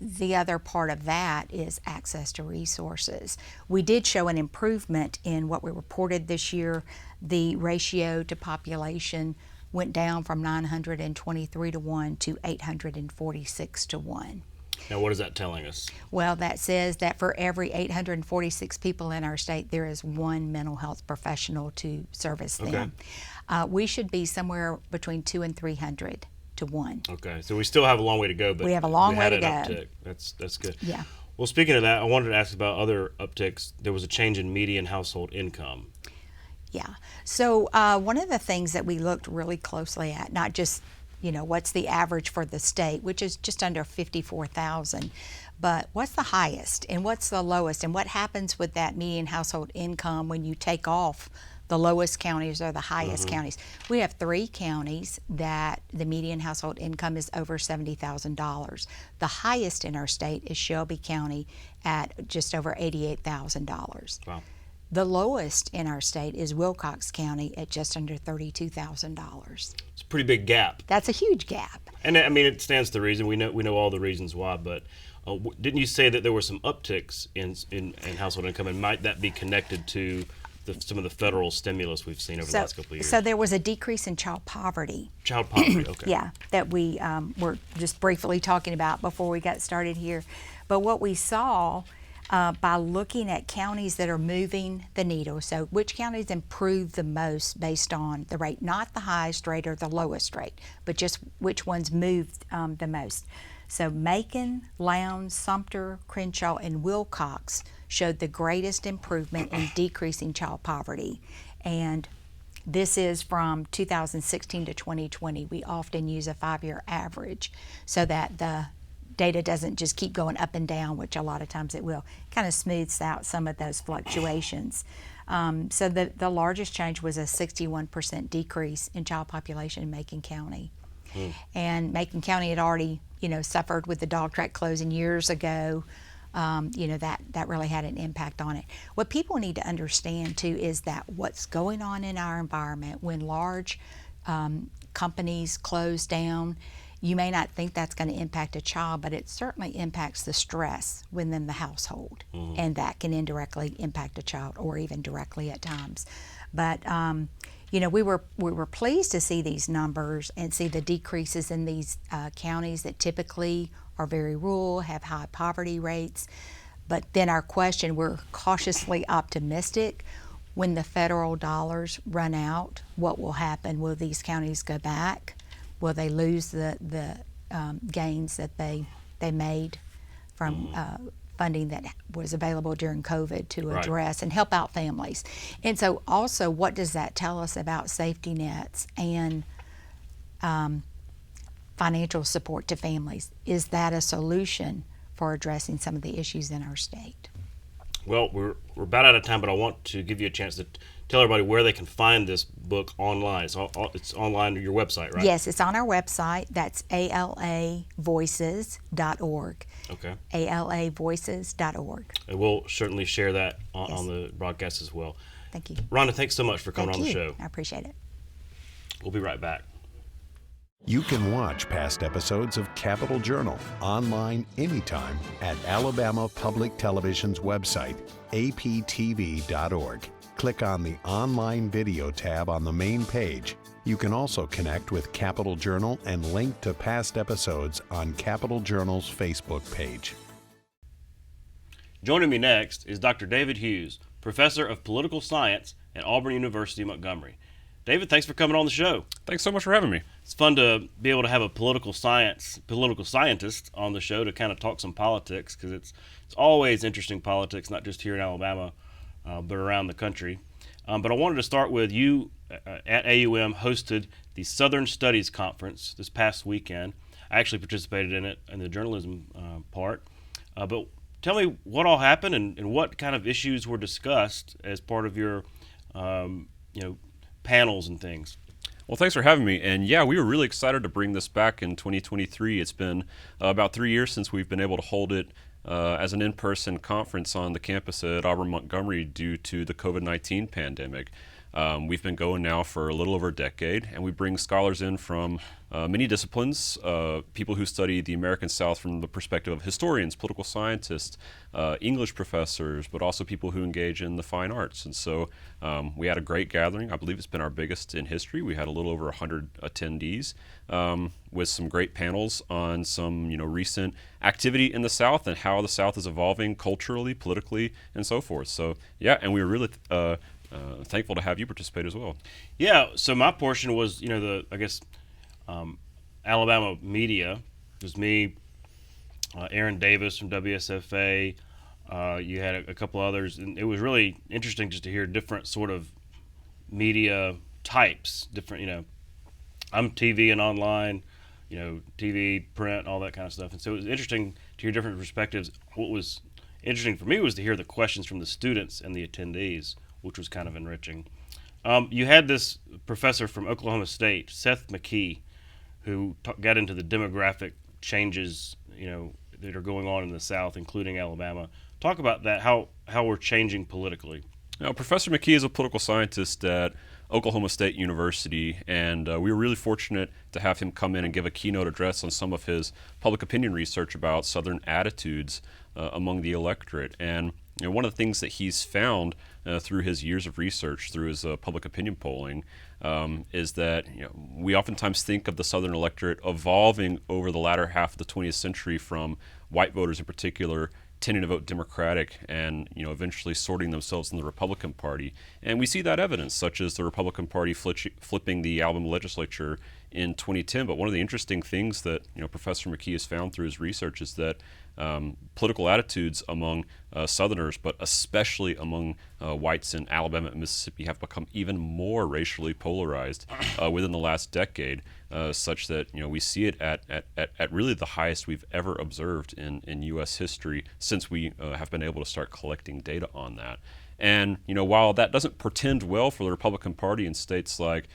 the other part of that is access to resources. We did show an improvement in what we reported this year. The ratio to population went down from 923 to 1 to 846 to 1. Now, what is that telling us? Well, that says that for every 846 people in our state, there is one mental health professional to service them. We should be somewhere between 200 and 300 to 1. Okay, so we still have a long way to go, but we have a long way to go. Uptick. That's good. Yeah. Well, speaking of that, I wanted to ask about other upticks. There was a change in median household income. Yeah. So one of the things that we looked really closely at, not just what's the average for the state, which is just under 54,000, but what's the highest and what's the lowest, and what happens with that median household income when you take off the lowest counties or the highest counties. We have 3 counties that the median household income is over $70,000. The highest in our state is Shelby County at just over $88,000. Wow. The lowest in our state is Wilcox County at just under $32,000. It's a pretty big gap. That's a huge gap. And I mean, it stands to reason. We know all the reasons why, but didn't you say that there were some upticks in household income, and might that be connected to some of the federal stimulus we've seen over the last couple of years? So there was a decrease in child poverty. Child poverty, okay. Yeah, that we were just briefly talking about before we got started here. But what we saw by looking at counties that are moving the needle, so which counties improved the most based on the rate, not the highest rate or the lowest rate, but just which ones moved the most. So Macon, Lowndes, Sumter, Crenshaw, and Wilcox showed the greatest improvement in decreasing child poverty. And this is from 2016 to 2020. We often use a 5-year average so that the data doesn't just keep going up and down, which a lot of times it will. Kind of smooths out some of those fluctuations. So the largest change was a 61% decrease in child population in Macon County. And Macon County had already, suffered with the dog track closing years ago. That really had an impact on it. What people need to understand too is that what's going on in our environment when large companies close down, you may not think that's going to impact a child, but it certainly impacts the stress within the household, and that can indirectly impact a child or even directly at times. But we were pleased to see these numbers and see the decreases in these counties that typically are very rural, have high poverty rates. But then our question, we're cautiously optimistic. When the federal dollars run out, what will happen? Will these counties go back? Will they lose the gains that they made from funding that was available during COVID to address and help out families? And so also, what does that tell us about safety nets and financial support to families? Is that a solution for addressing some of the issues in our state? Well, we're about out of time, but I want to give you a chance to tell everybody where they can find this book online. It's online on your website, right? Yes, it's on our website. That's alavoices.org. Okay. alavoices.org. And we'll certainly share that on the broadcast as well. Thank you. Rhonda, thanks so much for coming on the show. I appreciate it. We'll be right back. You can watch past episodes of Capitol Journal online anytime at Alabama Public Television's website, aptv.org. Click on the Online Video tab on the main page. You can also connect with Capitol Journal and link to past episodes on Capitol Journal's Facebook page. Joining me next is Dr. David Hughes, Professor of Political Science at Auburn University, Montgomery. David, thanks for coming on the show. Thanks so much for having me. It's fun to be able to have a political scientist on the show to kind of talk some politics, because it's always interesting politics, not just here in Alabama, but around the country. But I wanted to start with you at AUM hosted the Southern Studies Conference this past weekend. I actually participated in it in the journalism part. But tell me what all happened and what kind of issues were discussed as part of your panels and things. Well, thanks for having me. And yeah, we were really excited to bring this back in 2023. It's been about 3 years since we've been able to hold it as an in-person conference on the campus at Auburn Montgomery due to the COVID-19 pandemic. We've been going now for a little over a decade, and we bring scholars in from many disciplines, people who study the American South from the perspective of historians, political scientists, English professors, but also people who engage in the fine arts. And so we had a great gathering. I believe it's been our biggest in history. We had a little over 100 attendees with some great panels on some recent activity in the South and how the South is evolving culturally, politically, and so forth. So yeah, and we were really thankful to have you participate as well. Yeah, so my portion was, Alabama media. It was me, Aaron Davis from WSFA. You had a couple others, and it was really interesting just to hear different sort of media types. Different, I'm TV and online, TV, print, all that kind of stuff. And so it was interesting to hear different perspectives. What was interesting for me was to hear the questions from the students and the attendees, which was kind of enriching. You had this professor from Oklahoma State, Seth McKee, who got into the demographic changes, that are going on in the South, including Alabama. Talk about that, how we're changing politically. Now, Professor McKee is a political scientist at Oklahoma State University, and we were really fortunate to have him come in and give a keynote address on some of his public opinion research about Southern attitudes among the electorate. And one of the things that he's found through his years of research, through his public opinion polling, is that we oftentimes think of the Southern electorate evolving over the latter half of the 20th century from white voters in particular tending to vote Democratic and eventually sorting themselves in the Republican Party. And we see that evidence, such as the Republican Party flipping the Alabama Legislature in 2010. But one of the interesting things that Professor McKee has found through his research is that political attitudes among Southerners, but especially among whites in Alabama and Mississippi, have become even more racially polarized within the last decade, such that we see it at really the highest we've ever observed in U.S. history since we have been able to start collecting data on that. And while that doesn't portend well for the Republican Party in states like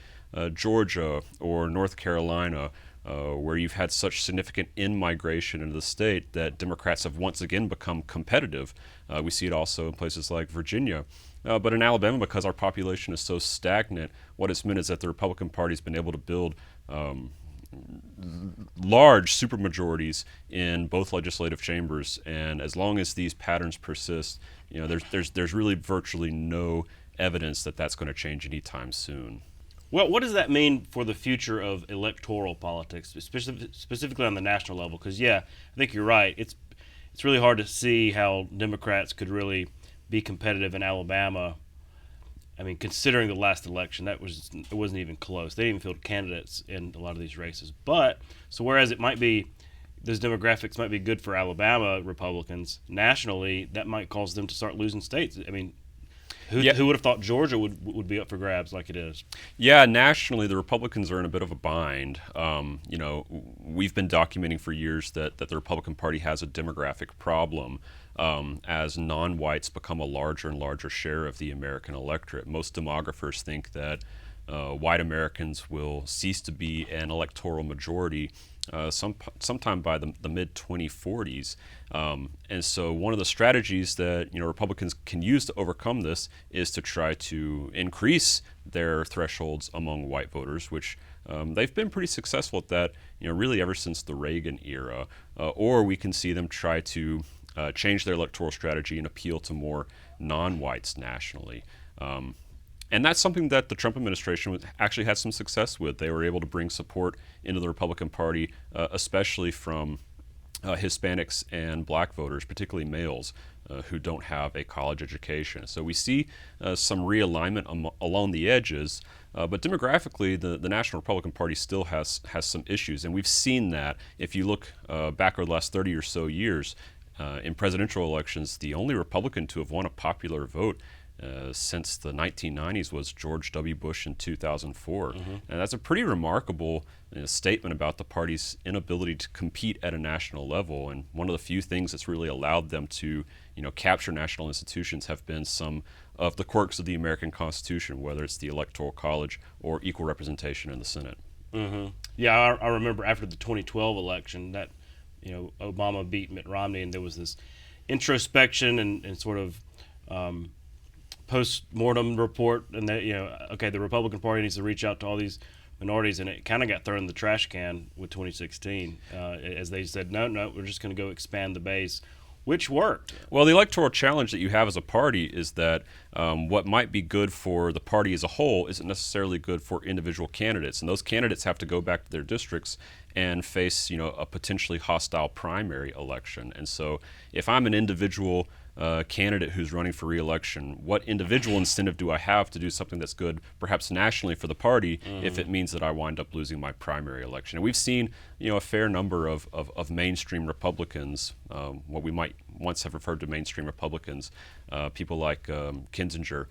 Georgia or North Carolina, where you've had such significant in-migration into the state that Democrats have once again become competitive. We see it also in places like Virginia. But in Alabama, because our population is so stagnant, what it's meant is that the Republican Party's been able to build large supermajorities in both legislative chambers. And as long as these patterns persist, there's really virtually no evidence that that's going to change anytime soon. Well, what does that mean for the future of electoral politics, specifically on the national level? Because, yeah, I think you're right. It's really hard to see how Democrats could really be competitive in Alabama. I mean, considering the last election, it wasn't even close. They didn't even field candidates in a lot of these races. But, so whereas it might be, those demographics might be good for Alabama Republicans, nationally, that might cause them to start losing states. I mean, who would have thought Georgia would be up for grabs like it is? Yeah, nationally, the Republicans are in a bit of a bind. We've been documenting for years that the Republican Party has a demographic problem. as non-whites become a larger and larger share of the American electorate. Most demographers think that white Americans will cease to be an electoral majority sometime by the mid-2040s. And so one of the strategies that Republicans can use to overcome this is to try to increase their thresholds among white voters, which they've been pretty successful at that, really ever since the Reagan era. Or we can see them try to change their electoral strategy and appeal to more non-whites nationally. And that's something that the Trump administration actually had some success with. They were able to bring support into the Republican Party, especially from Hispanics and black voters, particularly males who don't have a college education. So we see some realignment along the edges, but demographically, the National Republican Party still has some issues. And we've seen that if you look back over the last 30 or so years, in presidential elections, the only Republican to have won a popular vote since the 1990s was George W. Bush in 2004. And that's a pretty remarkable statement about the party's inability to compete at a national level. And one of the few things that's really allowed them to, capture national institutions have been some of the quirks of the American Constitution, whether it's the Electoral College or equal representation in the Senate. Yeah, I remember after the 2012 election that, Obama beat Mitt Romney, and there was this introspection and sort of post-mortem report, and that okay, the Republican Party needs to reach out to all these minorities, and it kind of got thrown in the trash can with 2016 as they said, no, we're just going to go expand the base, which worked. Well, the electoral challenge that you have as a party is that what might be good for the party as a whole isn't necessarily good for individual candidates, and those candidates have to go back to their districts and face a potentially hostile primary election. And so if I'm an individual candidate who's running for re-election, what individual incentive do I have to do something that's good, perhaps nationally for the party, if it means that I wind up losing my primary election? And we've seen, a fair number of mainstream Republicans, what we might once have referred to mainstream Republicans, people like Kinzinger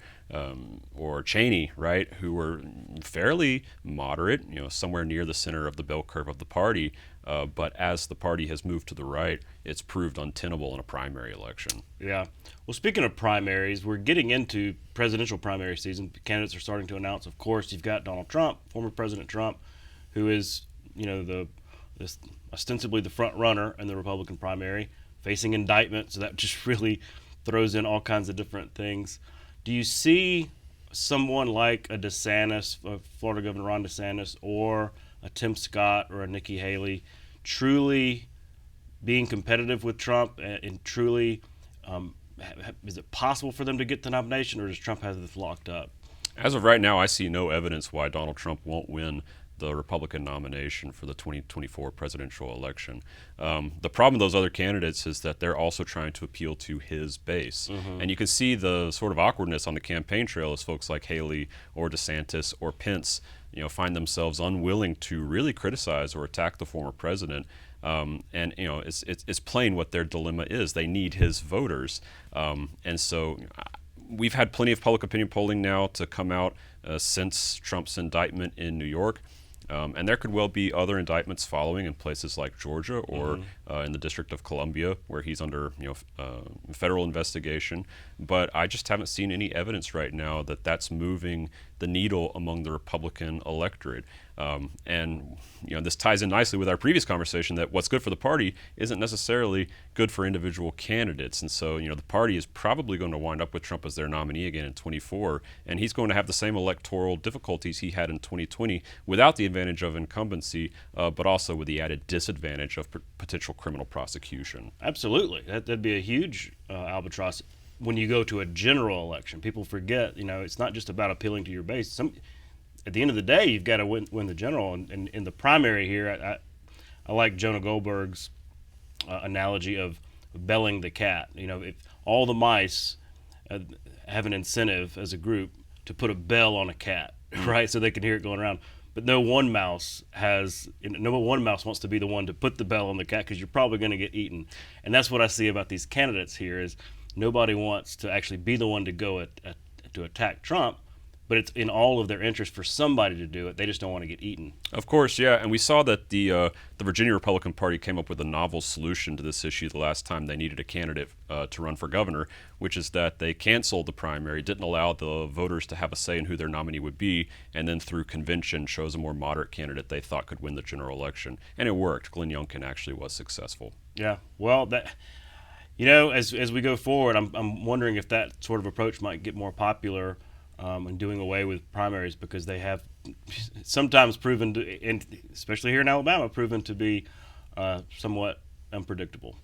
or Cheney, right, who were fairly moderate, somewhere near the center of the bell curve of the party. But as the party has moved to the right, it's proved untenable in a primary election. Yeah. Well, speaking of primaries, we're getting into presidential primary season. Candidates are starting to announce. Of course, you've got Donald Trump, former President Trump, who is, ostensibly the front runner in the Republican primary, facing indictment. So that just really throws in all kinds of different things. Do you see someone like a DeSantis, Florida Governor Ron DeSantis, or a Tim Scott or a Nikki Haley truly being competitive with Trump and truly is it possible for them to get the nomination, or does Trump have this locked up? As of right now, I see no evidence why Donald Trump won't win the Republican nomination for the 2024 presidential election. The problem with those other candidates is that they're also trying to appeal to his base. And you can see the sort of awkwardness on the campaign trail as folks like Haley or DeSantis or Pence find themselves unwilling to really criticize or attack the former president. It's plain what their dilemma is. They need his voters. And so we've had plenty of public opinion polling now to come out since Trump's indictment in New York. And there could well be other indictments following in places like Georgia or in the District of Columbia, where he's under federal investigation. But I just haven't seen any evidence right now that that's moving the needle among the Republican electorate. And this ties in nicely with our previous conversation that what's good for the party isn't necessarily good for individual candidates. And so the party is probably going to wind up with Trump as their nominee again in 24, and he's going to have the same electoral difficulties he had in 2020 without the advantage of incumbency, but also with the added disadvantage of potential criminal prosecution. Absolutely. That'd be a huge albatross when you go to a general election. People forget, it's not just about appealing to your base. At the end of the day, you've got to win the general. And in the primary here, I like Jonah Goldberg's analogy of belling the cat. If all the mice have an incentive as a group to put a bell on a cat, right, so they can hear it going around. But no one mouse wants to be the one to put the bell on the cat, because you're probably going to get eaten. And that's what I see about these candidates here is nobody wants to actually be the one to go to attack Trump, but it's in all of their interest for somebody to do it. They just don't want to get eaten. Of course, yeah, and we saw that the Virginia Republican Party came up with a novel solution to this issue the last time they needed a candidate to run for governor, which is that they canceled the primary, didn't allow the voters to have a say in who their nominee would be, and then through convention chose a more moderate candidate they thought could win the general election, and it worked. Glenn Youngkin actually was successful. Yeah, well, that, you know, as we go forward, I'm wondering if that sort of approach might get more popular. And doing away with primaries, because they have sometimes proven to, and especially here in Alabama, proven to be somewhat unpredictable.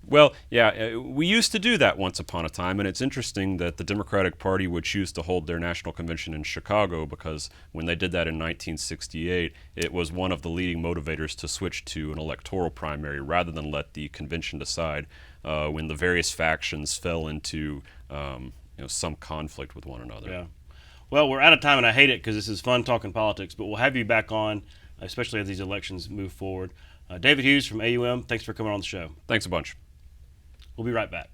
Well, yeah, we used to do that once upon a time, and it's interesting that the Democratic Party would choose to hold their national convention in Chicago, because when they did that in 1968, it was one of the leading motivators to switch to an electoral primary rather than let the convention decide when the various factions fell into some conflict with one another. Yeah. Well, we're out of time, and I hate it because this is fun talking politics, but we'll have you back on, especially as these elections move forward. David Hughes from AUM, thanks for coming on the show. Thanks a bunch. We'll be right back.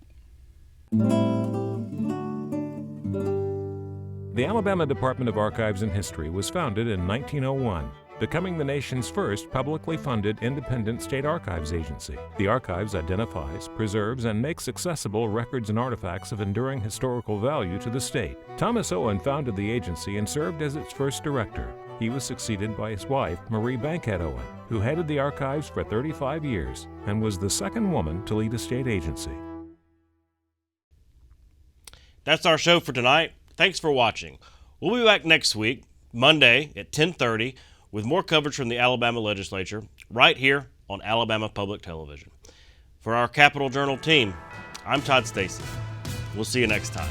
The Alabama Department of Archives and History was founded in 1901. Becoming the nation's first publicly funded independent state archives agency. The archives identifies, preserves, and makes accessible records and artifacts of enduring historical value to the state. Thomas Owen founded the agency and served as its first director. He was succeeded by his wife, Marie Bankhead Owen, who headed the archives for 35 years and was the second woman to lead a state agency. That's our show for tonight. Thanks for watching. We'll be back next week, Monday at 10:30, with more coverage from the Alabama Legislature right here on Alabama Public Television. For our Capitol Journal team, I'm Todd Stacy. We'll see you next time.